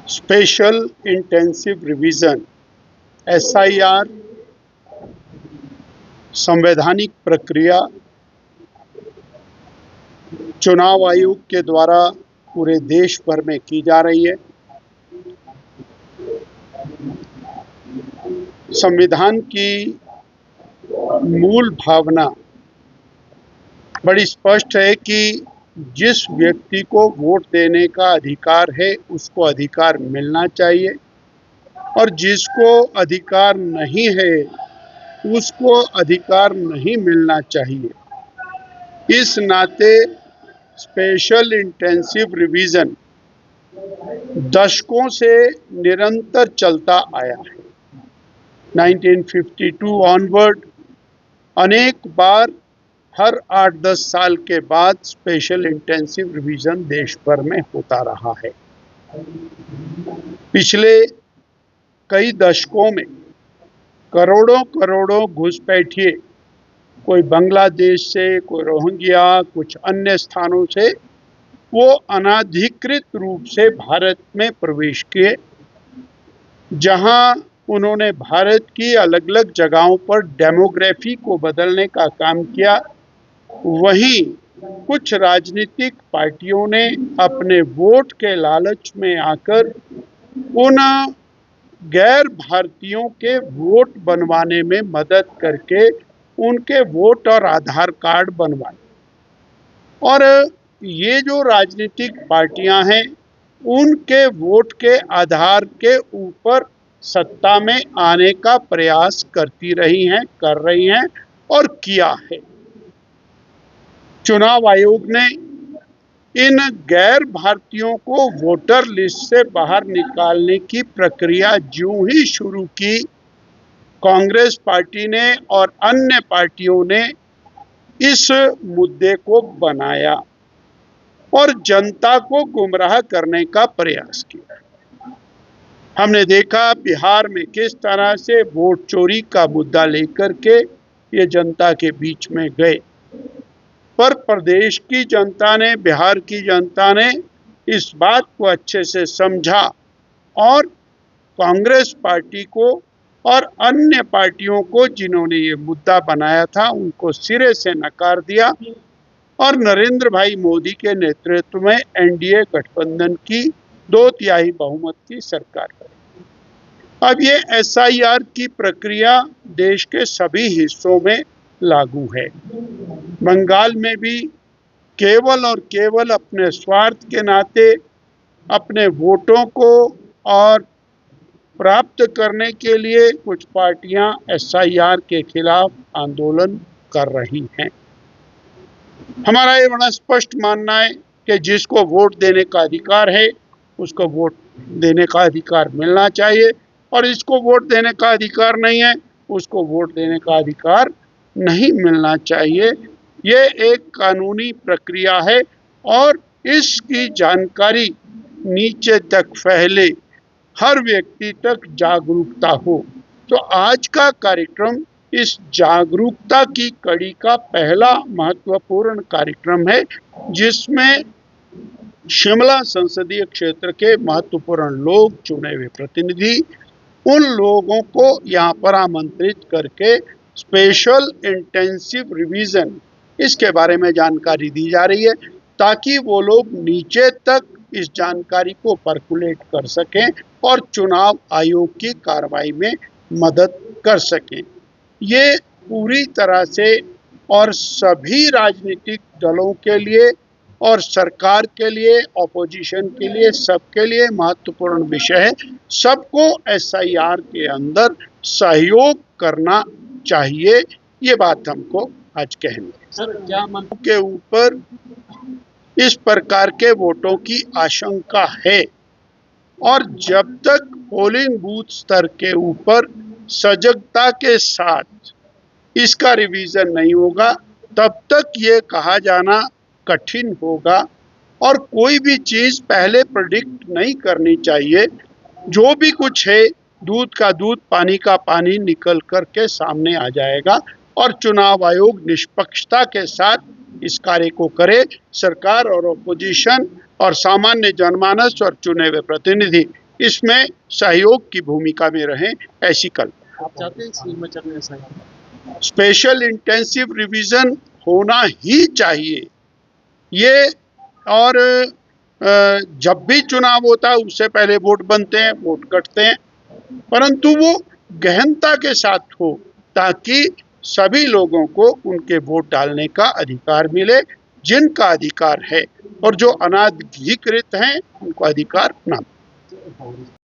Special intensive revision SIR संवैधानिक प्रक्रिया चुनाव आयोग के द्वारा पूरे देश भर में की जा रही है। संविधान की मूल भावना बड़ी स्पष्ट है कि जिस व्यक्ति को वोट देने का अधिकार है उसको अधिकार मिलना चाहिए और जिसको अधिकार नहीं है उसको अधिकार नहीं मिलना चाहिए। इस नाते स्पेशल इंटेंसिव रिवीजन दशकों से निरंतर चलता आया है। 1952 ऑनवर्ड अनेक बार हर 8-10 साल के बाद स्पेशल इंटेंसिव रिवीजन देश भर में होता रहा है। पिछले कई दशकों में करोड़ों करोड़ों घुसपैठिए, कोई बांग्लादेश से, कोई रोहिंग्या, कुछ अन्य स्थानों से, वो अनाधिकृत रूप से भारत में प्रवेश किए, जहां उन्होंने भारत की अलग अलग जगहों पर डेमोग्राफी को बदलने का काम किया। वहीं कुछ राजनीतिक पार्टियों ने अपने वोट के लालच में आकर उन गैर भारतीयों के वोट बनवाने में मदद करके उनके वोट और आधार कार्ड बनवाए। और ये जो राजनीतिक पार्टियां हैं उनके वोट के आधार के ऊपर सत्ता में आने का प्रयास करती रही हैं, कर रही हैं और किया है। चुनाव आयोग ने इन गैर भारतीयों को वोटर लिस्ट से बाहर निकालने की प्रक्रिया ज्यों ही शुरू की, कांग्रेस पार्टी ने और अन्य पार्टियों ने इस मुद्दे को बनाया और जनता को गुमराह करने का प्रयास किया। हमने देखा बिहार में किस तरह से वोट चोरी का मुद्दा लेकर के ये जनता के बीच में गए, पर प्रदेश की जनता ने, बिहार की जनता ने इस बात को अच्छे से समझा और कांग्रेस पार्टी को और अन्य पार्टियों को जिन्होंने ये मुद्दा बनाया था उनको सिरे से नकार दिया और नरेंद्र भाई मोदी के नेतृत्व में NDA गठबंधन की 2/3 बहुमत की सरकार है। अब ये SIR की प्रक्रिया देश के सभी हिस्सों में लागू है। बंगाल में भी केवल और केवल अपने स्वार्थ के नाते अपने वोटों को और प्राप्त करने के लिए कुछ पार्टियां SIR के खिलाफ आंदोलन कर रही हैं। हमारा ये बड़ा स्पष्ट मानना है कि जिसको वोट देने का अधिकार है उसको वोट देने का अधिकार मिलना चाहिए और जिसको वोट देने का अधिकार नहीं है उसको वोट देने का अधिकार नहीं मिलना चाहिए। ये एक कानूनी प्रक्रिया है और इसकी जानकारी नीचे तक फैले, हर व्यक्ति तक जागरूकता हो। तो आज का कार्यक्रम इस जागरूकता की कड़ी का पहला महत्वपूर्ण कार्यक्रम है, जिसमें शिमला संसदीय क्षेत्र के महत्वपूर्ण लोग, चुने हुए प्रतिनिधि, उन लोगों को यहाँ पर आमंत्रित करके स्पेशल इंटेंसिव रिवीजन इसके बारे में जानकारी दी जा रही है, ताकि वो लोग नीचे तक इस जानकारी को पर्कुलेट कर सकें और चुनाव आयोग की कार्रवाई में मदद कर सकें। ये पूरी तरह से और सभी राजनीतिक दलों के लिए और सरकार के लिए, ऑपोजिशन के लिए, सबके लिए महत्वपूर्ण विषय है। सबको SIR के अंदर सहयोग करना चाहिए, ये बात हमको आज कहनी है। सर, क्या मन के ऊपर इस प्रकार के वोटों की आशंका है और जब तक पोलिंग बूथ स्तर के ऊपर सजगता के साथ इसका रिवीजन नहीं होगा तब तक ये कहा जाना कठिन होगा और कोई भी चीज़ पहले प्रेडिक्ट नहीं करनी चाहिए। जो भी कुछ है दूध का दूध, पानी का पानी निकल कर के सामने आ जाएगा और चुनाव आयोग निष्पक्षता के साथ इस कार्य को करे। सरकार और ऑपोजिशन और सामान्य जनमानस और चुने हुए प्रतिनिधि इसमें सहयोग की भूमिका में रहें, ऐसी कल्पना। आप चाहते हैं इस हिमाचल में ऐसा स्पेशल इंटेंसिव रिवीजन होना ही चाहिए ये। और जब भी चुनाव होता है उससे पहले वोट बनते हैं, वोट कटते हैं, परंतु वो गहनता के साथ हो ताकि सभी लोगों को उनके वोट डालने का अधिकार मिले, जिनका अधिकार है, और जो अनाधिकृत हैं उनको अधिकार ना मिले।